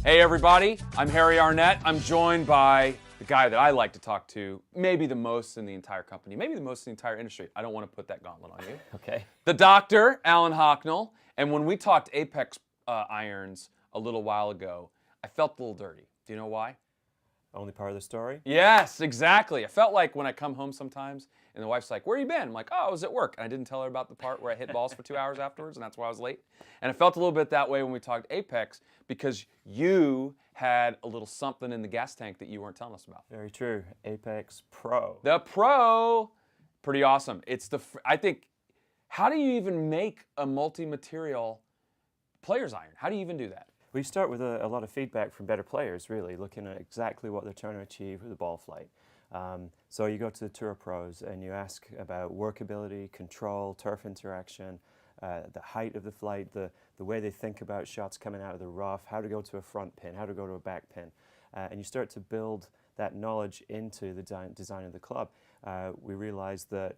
Hey everybody, I'm Harry Arnett. I'm joined by the guy that I like to talk to, maybe the most in the entire company, maybe the most in the entire industry. I don't want to put that gauntlet on you. Okay. The doctor, Alan Hocknell. And when we talked Apex irons a little while ago, I felt a little dirty. Do you know why? Only part of the story? Yes, exactly. I felt like when I come home sometimes and the wife's like, where you been? I'm like, oh, I was at work. And I didn't tell her about the part where I hit balls for 2 hours afterwards, and that's why I was late. And I felt a little bit that way when we talked Apex because you had a little something in the gas tank that you weren't telling us about. Very true. Apex Pro. The Pro, pretty awesome. It's I think, how do you even make a multi-material player's iron? How do you even do that? We start with a lot of feedback from better players, really, looking at exactly what they're trying to achieve with the ball flight. So you go to the Tour Pros and you ask about workability, control, turf interaction, the height of the flight, the way they think about shots coming out of the rough, how to go to a front pin, how to go to a back pin. And you start to build that knowledge into the design of the club. We realized that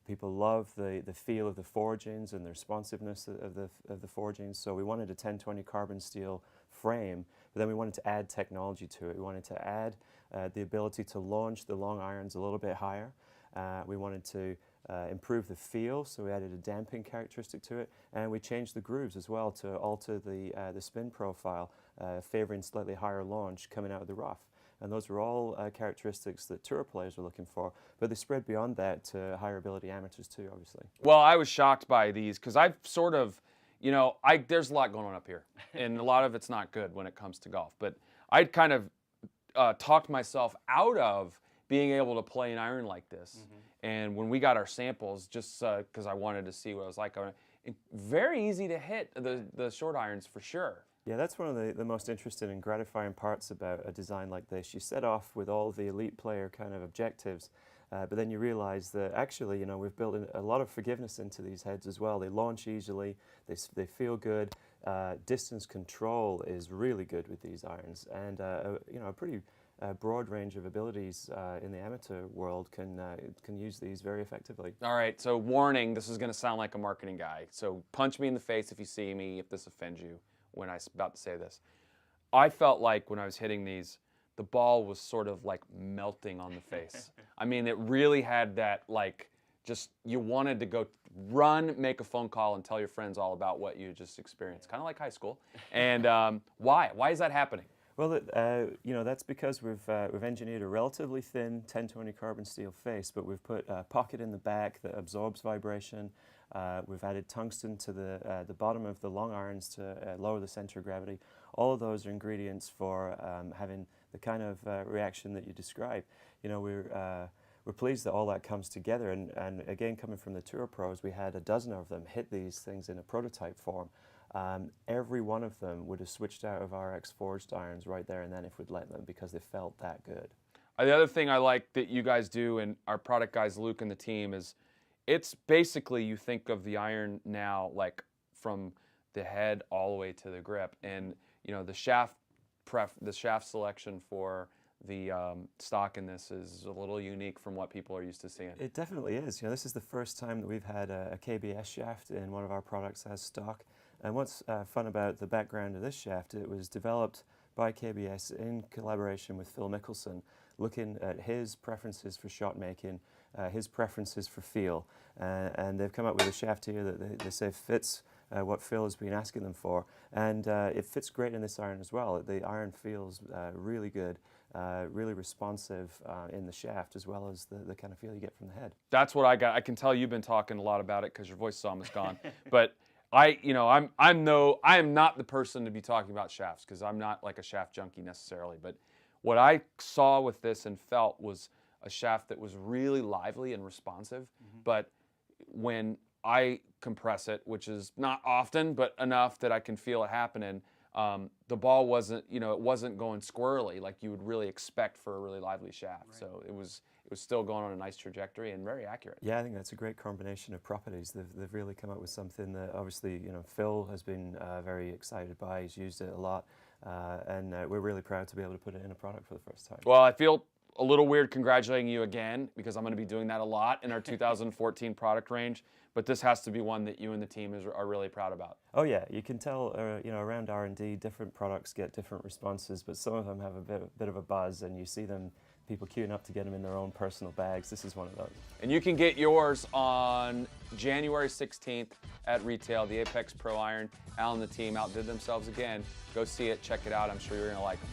people love the feel of the forgings and the responsiveness of the forgings. So we wanted a 1020 carbon steel frame, but then we wanted to add technology to it. We wanted to add the ability to launch the long irons a little bit higher. We wanted to improve the feel, so we added a damping characteristic to it, and we changed the grooves as well to alter the spin profile, favoring slightly higher launch coming out of the rough. And those are all characteristics that tour players are looking for, but they spread beyond that to higher ability amateurs too, obviously. Well, I was shocked by these because I've sort of, you know, there's a lot going on up here, and a lot of it's not good when it comes to golf. But I'd kind of talked myself out of being able to play an iron like this. And when we got our samples, just because I wanted to see what it was like, very easy to hit the short irons for sure. Yeah, that's one of the most interesting and gratifying parts about a design like this. You set off with all the elite player kind of objectives, but then you realize that actually, you know, we've built a lot of forgiveness into these heads as well. They launch easily, they feel good. Distance control is really good with these irons, and you know, a pretty broad range of abilities in the amateur world can use these very effectively. All right, so warning, this is going to sound like a marketing guy. So punch me in the face if you see me, if this offends you when I was about to say this. I felt like when I was hitting these, the ball was sort of like melting on the face. I mean, it really had that, like, just you wanted to go run, make a phone call, and tell your friends all about what you just experienced. Kind of like high school. And why? Why is that happening? Well, you know, that's because we've engineered a relatively thin 1020 carbon steel face, but we've put a pocket in the back that absorbs vibration. We've added tungsten to the bottom of the long irons to lower the center of gravity. All of those are ingredients for having the kind of reaction that you describe. You know, we're pleased that all that comes together, and again, coming from the Tour Pros, we had a dozen of them hit these things in a prototype form. Every one of them would have switched out of RX forged irons right there and then if we'd let them, because they felt that good. The other thing I like that you guys do, and our product guys, Luke and the team, is it's basically, you think of the iron now like from the head all the way to the grip, and you know, the shaft selection for the stock in this is a little unique from what people are used to seeing. It definitely is. You know, this is the first time that we've had a KBS shaft in one of our products as stock. And what's fun about the background of this shaft, it was developed by KBS in collaboration with Phil Mickelson, looking at his preferences for shot making, his preferences for feel, and they've come up with a shaft here that they say fits what Phil has been asking them for, and it fits great in this iron as well. The iron feels really good, really responsive in the shaft, as well as the kind of feel you get from the head. That's what I got. I can tell you've been talking a lot about it because your voice is almost gone, but I am not the person to be talking about shafts because I'm not like a shaft junkie necessarily, but what I saw with this and felt was a shaft that was really lively and responsive, but when I compress it, which is not often, but enough that I can feel it happening, the ball wasn't, it wasn't going squirrely like you would really expect for a really lively shaft. Right. So it was still going on a nice trajectory and very accurate. Yeah, I think that's a great combination of properties. They've really come up with something that obviously, Phil has been very excited by. He's used it a lot, and we're really proud to be able to put it in a product for the first time. Well, I feel a little weird congratulating you again because I'm going to be doing that a lot in our 2014 product range. but this has to be one that you and the team are really proud about. Oh yeah, you can tell, you know, around R&D, different products get different responses, but some of them have a bit of a buzz, and you see them, people queuing up to get them in their own personal bags. This is one of those. And you can get yours on January 16th at retail, the Apex Pro Iron. Al and the team outdid themselves again. Go see it, check it out. I'm sure you're gonna like them.